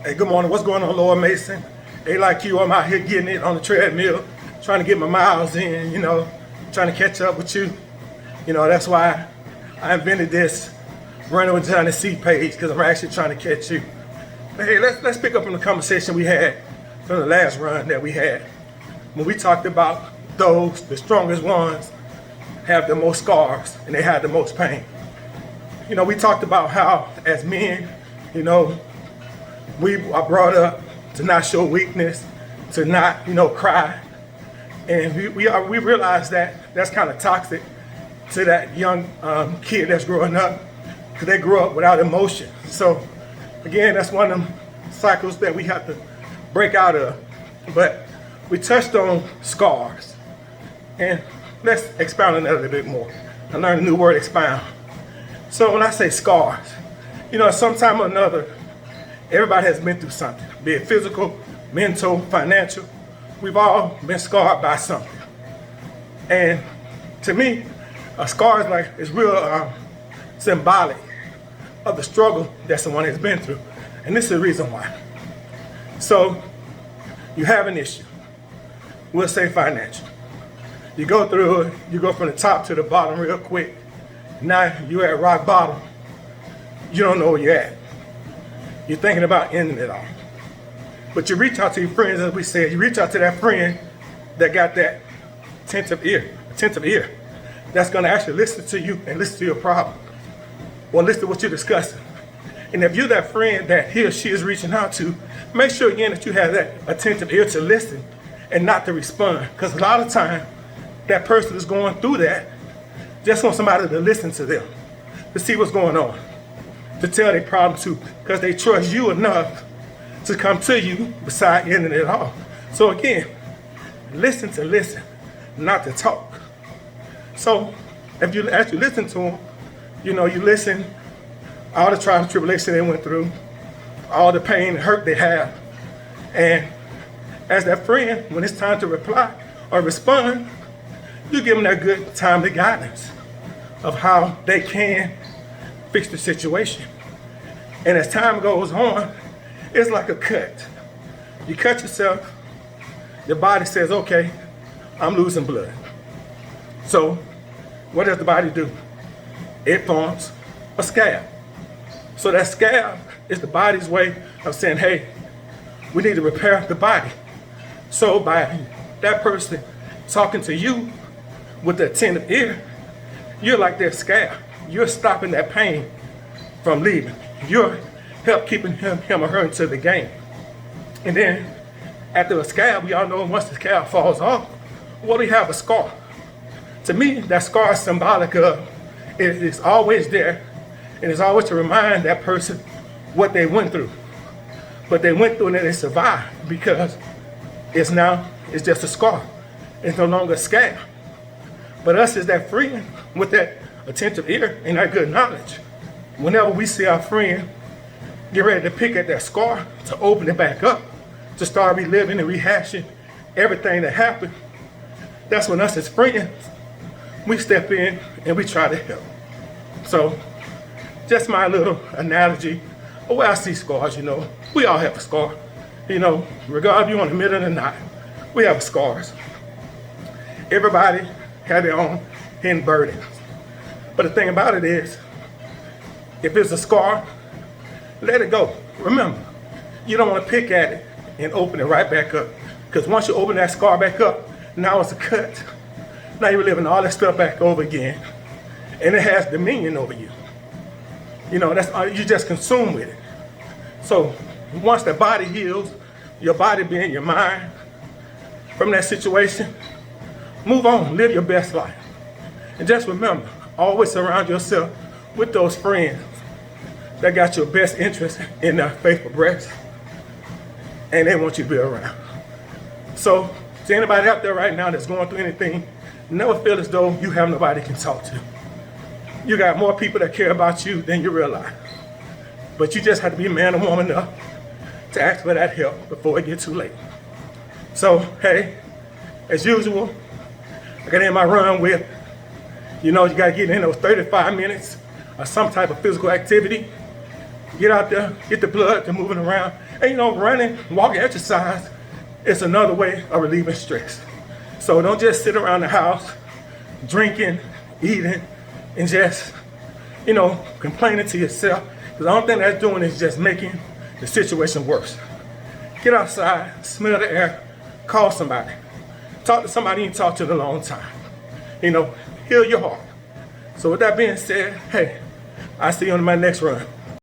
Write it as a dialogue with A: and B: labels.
A: Hey, good morning. What's going on, Lord Mason? Hey, like you, I'm out here getting it on the treadmill, trying to get my miles in, trying to catch up with you. That's why I invented this running with Johnny C page, because I'm actually trying to catch you. But hey, let's pick up on the conversation we had from the last run that we had. When we talked about the strongest ones, have the most scars and they have the most pain. We talked about how, as men, we are brought up to not show weakness, to not, cry. And we realize that that's kind of toxic to that young kid that's growing up, because they grew up without emotion. So again, that's one of them cycles that we have to break out of. But we touched on scars. And let's expound on that a little bit more. I learned a new word, expound. So when I say scars, sometime or another, everybody has been through something, be it physical, mental, financial. We've all been scarred by something. And to me, a scar is real symbolic of the struggle that someone has been through. And this is the reason why. So you have an issue. We'll say financial. You go through it, you go from the top to the bottom real quick. Now you're at rock bottom. You don't know where you're at. You're thinking about ending it all. But you reach out to your friends, as we said, you reach out to that friend that got that attentive ear that's going to actually listen to you and listen to your problem, or listen to what you're discussing. And if you're that friend that he or she is reaching out to, make sure again that you have that attentive ear to listen and not to respond. Because a lot of time, that person is going through that, just want somebody to listen to them, to see what's going on, to tell their problem to, because they trust you enough to come to you beside ending it all. So again, listen to listen, not to talk. So if you actually listen to them, you listen, all the trials and tribulations they went through, all the pain and hurt they have. And as that friend, when it's time to reply or respond, you give them that good timely guidance of how they can fix the situation. And as time goes on, it's like a cut. You cut yourself, your body says, okay, I'm losing blood. So what does the body do? It forms a scab. So that scab is the body's way of saying, hey, we need to repair the body. So by that person talking to you with the attentive ear, you're like that scab. You're stopping that pain from leaving. You're help keeping him or her into the game. And then after a scab, we all know once the scab falls off, well, we have a scar. To me, that scar is symbolic of it's always there, and it's always to remind that person what they went through. But they went through it and they survived, because it's just a scar. It's no longer a scab. But us as that friend with that attentive ear and that good knowledge, whenever we see our friend get ready to pick at that scar, to open it back up, to start reliving and rehashing everything that happened, that's when us as friends, we step in and we try to help. So just my little analogy of where I see scars. We all have a scar. Regardless if you want to admit it or not, we have scars. Everybody have their own hidden burdens. But the thing about it is, if it's a scar, let it go. Remember, you don't want to pick at it and open it right back up. Because once you open that scar back up, now it's a cut. Now you're living all that stuff back over again. And it has dominion over you. You just consume with it. So once the body heals, your body being your mind, from that situation, move on, live your best life. And just remember, always surround yourself with those friends that got your best interest in their faithful breast, and they want you to be around. So to anybody out there right now that's going through anything, never feel as though you have nobody you can talk to. You got more people that care about you than you realize. But you just have to be a man or woman enough to ask for that help before it gets too late. So, hey, as usual, I got to end my run with, you got to get in those 35 minutes of some type of physical activity. Get out there, get the blood to moving around. And you know, running, walking, exercise is another way of relieving stress. So don't just sit around the house drinking, eating, and just, you know, complaining to yourself. Because the only thing that's doing is just making the situation worse. Get outside, smell the air, call somebody. Talk to somebody you ain't talked to in a long time. You know, heal your heart. So with that being said, hey, I'll see you on my next run.